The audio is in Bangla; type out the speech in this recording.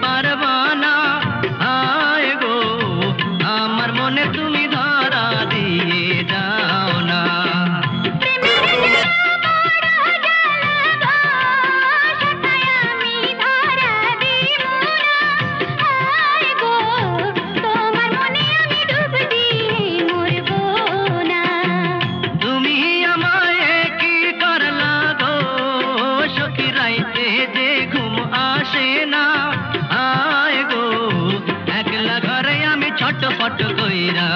পারবা না। আয় গো আমার মনে তুমি ধরা দিয়ে যাও না। তুমি আমায় কি করলা গো সখী রাইতে যে ঘুম আসে না। আয় গো একলা ঘরে আমি ছটফট কইরা